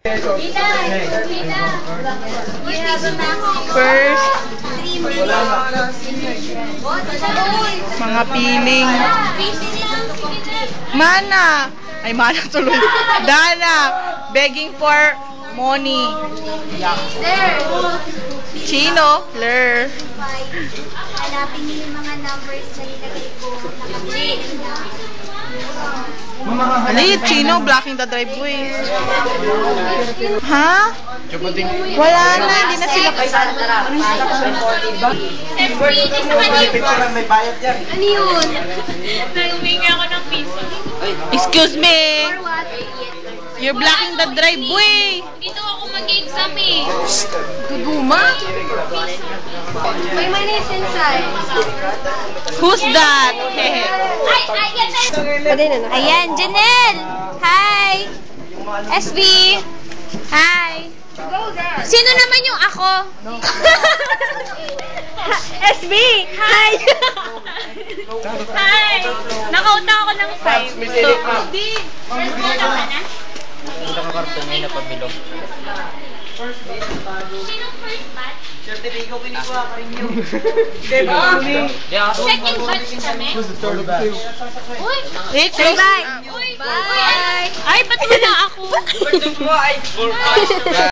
First, mga piling. Mana! Ay, mana tuloy. Dana! Begging for money. Chino, Fleur. Hanapin niyo yung mga numbers na nilagay ko. Ali, Chino, blocking the driveway. Ha? Wala na, hindi na sila May bayad yan. Ano yun? Humingi ako ng piso. Excuse me. You're blocking the driveway. Dito ako mag-exam eh. Guguma? May money is inside. Who's that? Ayan, Janelle! Hi! SB! Hi! Sino naman yung ako? SB! Hi! Hi! Nakauta ako ng 5. Hindi! First photo ka na? Ito ka karton ngayon na pabilog. Sinong first batch? Certifico kinikuha ka rin yun. Second batch kami? Uy! Wait, close. Uy! Bye! Ay, ba't wala ako?